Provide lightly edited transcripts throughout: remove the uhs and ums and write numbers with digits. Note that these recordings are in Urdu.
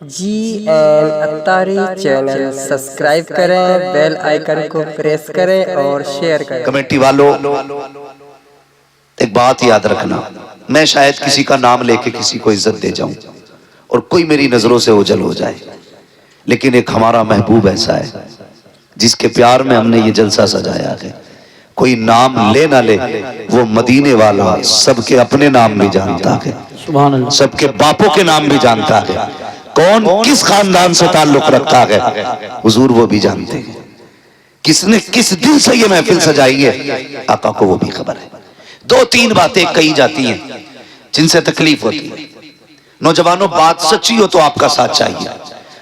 GN اتاری چینل سبسکرائب کریں، بیل آئیکن کو پریس کریں اور شیئر کریں۔ کمیٹی والوں ایک بات یاد رکھنا، میں شاید کسی کا نام لے کے کسی کو عزت دے جاؤں اور کوئی میری نظروں سے اوجھل ہو جائے، لیکن ایک ہمارا محبوب ایسا ہے جس کے پیار میں ہم نے یہ جلسہ سجایا ہے۔ کوئی نام لے نہ لے، وہ مدینے والا سب کے اپنے نام بھی جانتا ہے، سب کے باپوں کے نام بھی جانتا ہے، کون کس خاندان سے تعلق رکھتا ہے حضور وہ بھی جانتے ہیں، کس نے کس دل سے یہ محفل سجائی ہے آقا کو وہ بھی خبر ہے۔ دو تین باتیں کہی جاتی ہیں جن سے تکلیف ہوتی ہے۔ نوجوانوں، بات سچی ہو تو آپ کا ساتھ چاہیے،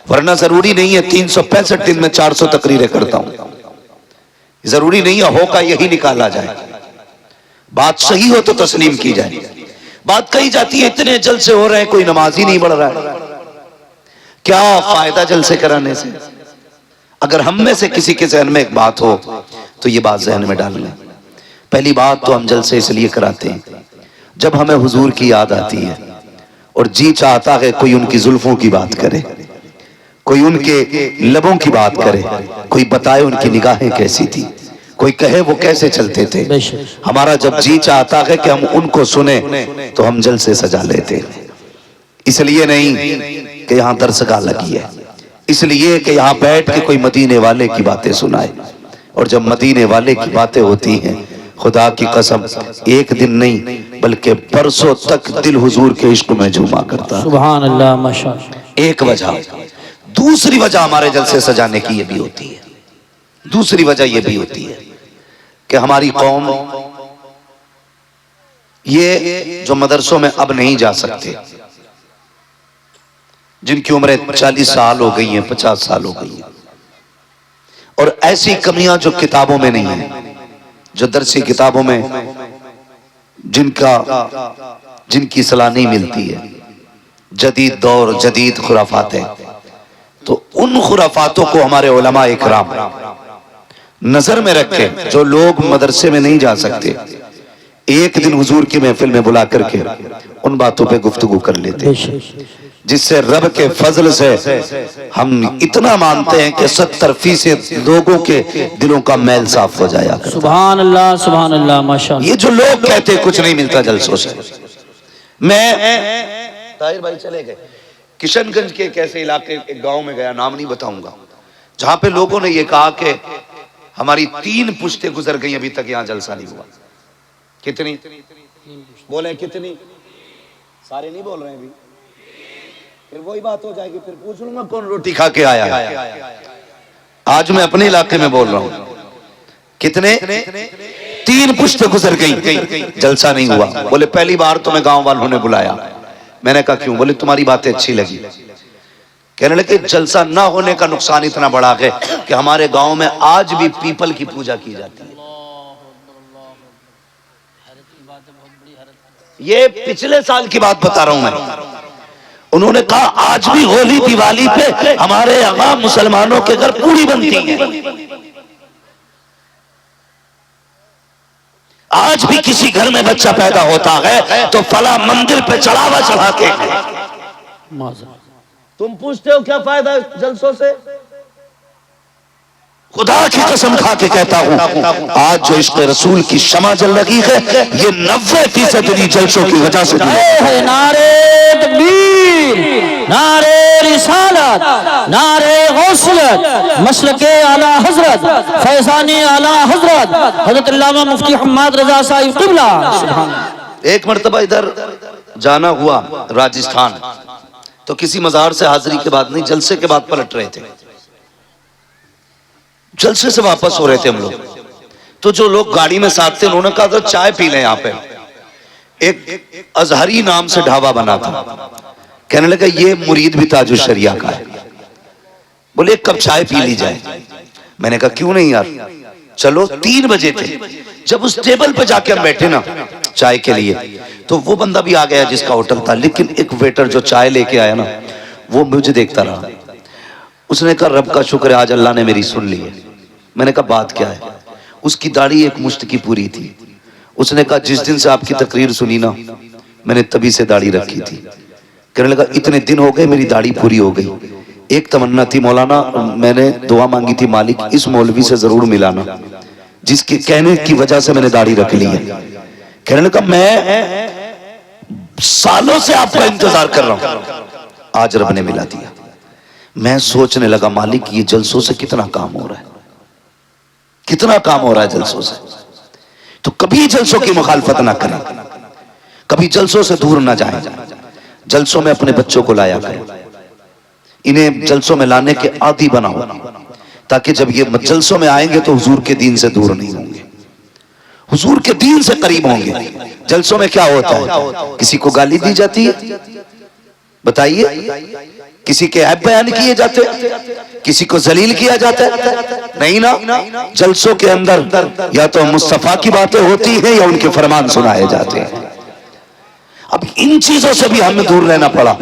ورنہ ضروری نہیں ہے 365 دن میں 400 تقریریں کرتا ہوں، ضروری نہیں ہے ہو کا یہی نکالا جائے۔ بات صحیح ہو تو تسلیم کی جائے۔ بات کہی جاتی ہے اتنے جلسے ہو رہے ہیں کوئی نماز ہی نہیں پڑھ رہا ہے، کیا فائدہ جلسے کرانے سے؟ اگر ہم میں سے کسی کے ذہن میں ایک بات ہو تو یہ بات ذہن میں ڈال لیں۔ پہلی بات تو ہم جلسے اس لیے کراتے ہیں جب ہمیں حضور کی یاد آتی ہے اور جی چاہتا ہے کوئی ان کی زلفوں کی بات کرے، کوئی ان کے لبوں کی بات کرے، کوئی بتائے ان کی نگاہیں کیسی تھی، کوئی کہے وہ کیسے چلتے تھے۔ ہمارا جب جی چاہتا ہے کہ ہم ان کو سنیں تو ہم جلسے سجا لیتے ہیں، اس لیے نہیں کہ یہاں درسگاہ لگی ہے، اس لیے کہ یہاں بیٹھ کے کوئی مدینے والے کی باتیں سنائے۔ اور جب مدینے والے کی باتیں ہوتی ہیں، خدا کی قسم ایک دن نہیں بلکہ برسوں تک دل حضور کے عشق میں جھوما کرتا۔ سبحان اللہ، ماشاءاللہ۔ ایک وجہ۔ دوسری وجہ ہمارے جلسے سجانے کی یہ بھی ہوتی ہے، دوسری وجہ یہ بھی ہوتی ہے کہ ہماری قوم یہ جو مدرسوں میں اب نہیں جا سکتے، جن کی عمریں 40 سال ہو گئی ہیں، 50 سال ہو گئی ہیں، اور ایسی کمیاں جو کتابوں میں نہیں ہیں، جو درسی کتابوں میں جن کی صلاح نہیں ملتی ہے، جدید دور جدید خرافات ہیں، تو ان خرافاتوں کو ہمارے علماء اکرام نظر میں رکھے۔ جو لوگ مدرسے میں نہیں جا سکتے ایک دن حضور کی محفل میں بلا کر کے ان باتوں پہ گفتگو کر لیتے، جس سے رب کے فضل سے ہم اتنا مانتے ہیں کہ 70% لوگوں کے دلوں کا میل صاف ہو جایا کرتا۔ سبحان اللہ، سبحان اللہ، ماشاءاللہ۔ یہ جو لوگ کہتے کچھ نہیں ملتا جلسوں سے، میں طاہر بھائی چلے گئے کشن گنج کے ایک ایسے علاقے ایک گاؤں میں گیا، نام نہیں بتاؤں گا، جہاں پہ لوگوں نے یہ کہا کہ ہماری 3 پشتیں گزر گئیں ابھی تک یہاں جلسہ نہیں ہوا۔ کتنی بولیں؟ کتنی؟ سارے نہیں بول رہے ہیں ابھی، پھر وہی بات ہو جائے گی، پھر پوچھ لوں گا کون روٹی کھا کے آیا ہے۔ آج میں اپنے علاقے میں بول رہا ہوں، کتنے؟ 3 پشتیں گزر گئیں، جلسہ نہیں ہوا۔ بولے پہلی بار تمہیں گاؤں والوں نے بلایا۔ میں نے کہا کیوں؟ بولے تمہاری باتیں اچھی لگی۔ کہنے لگے جلسہ نہ ہونے کا نقصان اتنا بڑا ہے کہ ہمارے گاؤں میں آج بھی پیپل کی پوجا کی جاتی ہے۔ یہ پچھلے سال کی بات بتا رہا ہوں میں۔ انہوں نے کہا آج بھی ہولی دیوالی پہ ہمارے یہاں مسلمانوں کے گھر پوری بنتی ہے، آج بھی کسی گھر میں بچہ پیدا ہوتا ہے تو فلاں مندر پہ چڑھاوا چڑھاتے ہیں۔ تم پوچھتے ہو کیا فائدہ جلسوں سے؟ خدا کی قسم کھا کے کہتا ہوں آج جو عشق رسول کی شمع جل رہی ہے یہ 90% انہی جلسوں کی وجہ سے ہے۔ نعرہ تکبیر، نعرہ رسالت، نعرہ غوثیت، مسلک اعلیٰ حضرت، فیضان اعلیٰ حضرت حضرت علامہ مفتی حماد رضا صاحب قبلہ۔ ایک مرتبہ ادھر جانا ہوا راجستھان، تو کسی مزار سے حاضری کے بعد نہیں جلسے کے بعد پلٹ رہے تھے، جلسے سے واپس ہو رہے تھے ہم لوگ، تو جو لوگ گاڑی میں ساتھ تھے انہوں نے کہا تھا چائے پی لیں یہاں پہ۔ ایک ازہری نام سے ڈھابا بنا تھا، کہنے لگا یہ مرید بھی تاج الشریعہ کا ہے، بولے ایک کپ چائے پی لی جائے۔ میں نے کہا کیوں نہیں یار، چلو 3 بجے تھے، جب اس ٹیبل پہ جا کے ہم بیٹھے نا چائے کے لیے تو وہ بندہ بھی آ گیا جس کا ہوٹل تھا، لیکن ایک ویٹر جو چائے لے کے آیا نا وہ مجھے دیکھتا رہا۔ اس نے کہا رب کا شکر ہے آج اللہ نے میری سن لی ہے۔ میں نے کہا بات کیا ہے؟ اس کی داڑھی ایک مشت کی پوری تھی۔ اس نے کہا جس دن سے آپ کی تقریر سنی نا میں نے تبھی سے داڑھی رکھی تھی۔ کہنے لگا اتنے دن ہو گئے میری داڑھی پوری ہو گئی، ایک تمنا تھی مولانا، میں نے دعا مانگی تھی مالک اس مولوی سے ضرور ملانا جس کے کہنے کی وجہ سے میں نے داڑھی رکھ لی ہے۔ کہنے لگا میں سالوں سے آپ کا انتظار کر رہا ہوں، آج رب نے ملا دیا۔ میں سوچنے لگا مالک یہ جلسوں سے کتنا کام ہو رہا ہے، کتنا کام ہو رہا ہے جلسوں سے، تو کبھی جلسوں کی مخالفت نہ کریں، کبھی جلسوں سے دور نہ جائیں، جلسوں میں اپنے بچوں کو لایا کریں، انہیں جلسوں میں لانے کے عادی بناؤ تاکہ جب یہ جلسوں میں آئیں گے تو حضور کے دین سے دور نہیں ہوں گے، حضور کے دین سے قریب ہوں گے۔ جلسوں میں کیا ہوتا ہے؟ کسی کو گالی دی جاتی ہے، بتائیے، کسی کے عیب بیان کیے جاتے، کسی کو ذلیل کیا جاتا ہے؟ نہیں نا، جلسوں کے اندر یا تو مصطفیٰ کی باتیں ہوتی ہیں یا ان کے فرمان سنائے جاتے ہیں۔ اب ان چیزوں سے بھی ہمیں دور رہنا پڑا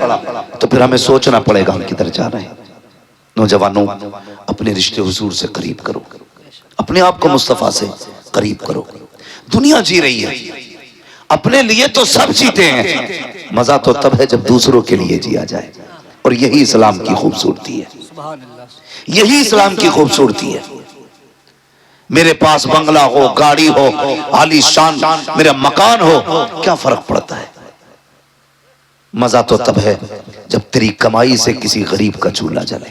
تو پھر ہمیں سوچنا پڑے گا ہم کدھر جا رہے ہیں۔ نوجوانوں اپنے رشتے حضور سے قریب کرو، اپنے آپ کو مصطفیٰ سے قریب کرو۔ دنیا جی رہی ہے، اپنے لیے تو سب جیتے ہیں، مزہ تو تب ہے جب دوسروں کے لیے جیا جائے، اور یہی اسلام کی خوبصورتی ہے، یہی اسلام کی خوبصورتی ہے۔ میرے پاس بنگلہ ہو، گاڑی ہو، عالی شان میرا مکان ہو، کیا فرق پڑتا ہے؟ مزہ تو تب ہے جب تیری کمائی سے کسی غریب کا چولہا جلے،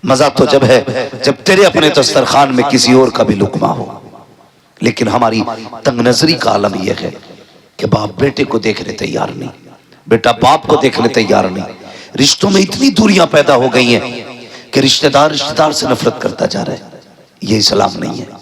مزہ تو جب ہے جب تیرے اپنے دسترخوان میں کسی اور کا بھی لقمہ ہو۔ لیکن ہماری تنگ نظری کا عالم یہ ہے کہ باپ بیٹے کو دیکھنے تیار نہیں، بیٹا باپ کو دیکھنے تیار نہیں، رشتوں میں اتنی دوریاں پیدا ہو گئی ہیں کہ رشتہ دار سے نفرت کرتا جا رہا ہے۔ یہ اسلام نہیں ہے۔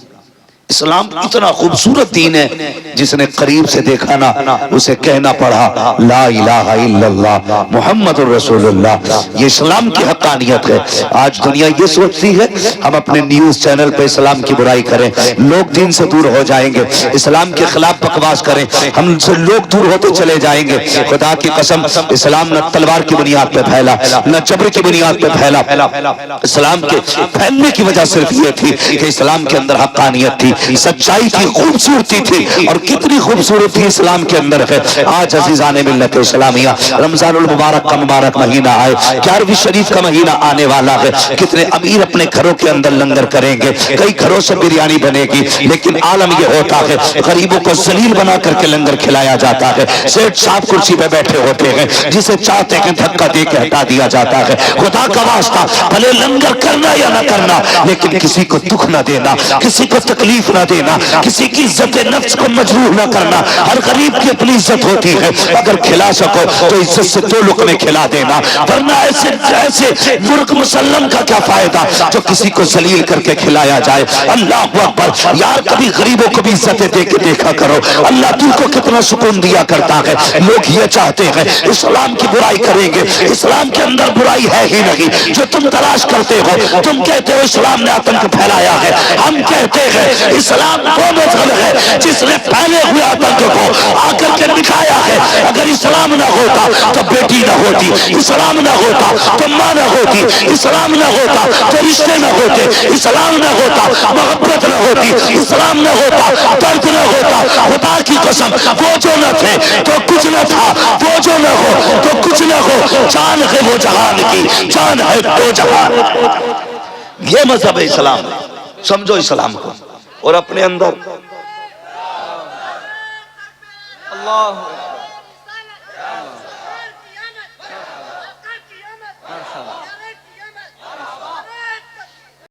اسلام اتنا خوبصورت دین ہے، جس نے قریب سے دیکھا نا اسے کہنا پڑا لا الہ الا اللہ محمد الرسول اللہ۔ یہ اسلام کی حقانیت ہے۔ آج دنیا یہ سوچتی ہے ہم اپنے نیوز چینل پہ اسلام کی برائی کریں، لوگ دین سے دور ہو جائیں گے، اسلام کے خلاف بکواس کریں، ہم سے لوگ دور ہوتے چلے جائیں گے۔ خدا کی قسم اسلام نہ تلوار کی بنیاد پہ پھیلا، نہ جبر کی بنیاد پہ پھیلا۔ اسلام کے پھیلنے کی وجہ صرف یہ تھی کہ اسلام کے اندر حقانیت تھی، سچائی تھی، خوبصورتی تھی، اور کتنی خوبصورتی اسلام کے اندر ہے۔ آج عزیزان ملت اسلامیہ رمضان المبارک کا مبارک مہینہ آئے، 11ویں شریف کا مہینہ آنے والا ہے، کتنے امیر اپنے گھروں کے اندر لنگر کریں گے، کئی گھروں سے بریانی بنے گی، لیکن عالم یہ ہوتا ہے غریبوں کو ذلیل بنا کر کے لنگر کھلایا جاتا ہے۔ سیٹ صاحب کرسی پہ بیٹھے ہوتے ہیں، جسے چاہتے ہیں دھکا دے کے ہٹا دیا جاتا ہے۔ خدا کا واسطہ بھلے لنگر کرنا یا نہ کرنا، لیکن کسی کو دکھ نہ دینا، کسی کو تکلیف نہ دینا، کسی کی عزت نفس کو مجروح نہ کرنا۔ ہر غریب کی اپنی عزت ہوتی ہے، اگر کھلا سکو تو عزت سے 2 لقمے کھلا دینا، ورنہ ایسے مرغ مسلم کا کیا فائدہ جو کسی کو ذلیل کر کے کھلایا جائے۔ اللہ اکبر، یار کبھی غریبوں کو بھی عزتیں دے کے دیکھا کرو، اللہ دل کو کتنا سکون دیا کرتا ہے۔ لوگ یہ چاہتے ہیں اسلام کی برائی کریں گے، اسلام کے اندر برائی ہے ہی نہیں، جو تم تلاش کرتے ہو۔ تم کہتے ہو اسلام نے آتنک پھیلایا ہے، ہم کہتے ہیں اسلام وہ مذہب ہے جس نے پھیلے ہوئے آتنک کو آ کر کے دکھایا ہے۔ اگر اسلام نہ ہوتا تو بیٹی نہ ہوتی، اسلام نہ ہوتا تو ماں نہ ہوتی، اسلام نہ ہوتا تو رشتے نہ ہوتے، اسلام نہ ہوتا محبت نہ ہوتی، اسلام نہ ہوتا درد نہ ہوتا۔ خدا کی قسم وہ جو نہ تھے تو کچھ نہ تھا، وہ جو نہ ہو تو کچھ نہ ہو، جان ہے وہ جہان کی، جان ہے دو جہان۔ یہ مذہب ہے اسلام، سمجھو اسلام کو، اور اپنے اندر اللہ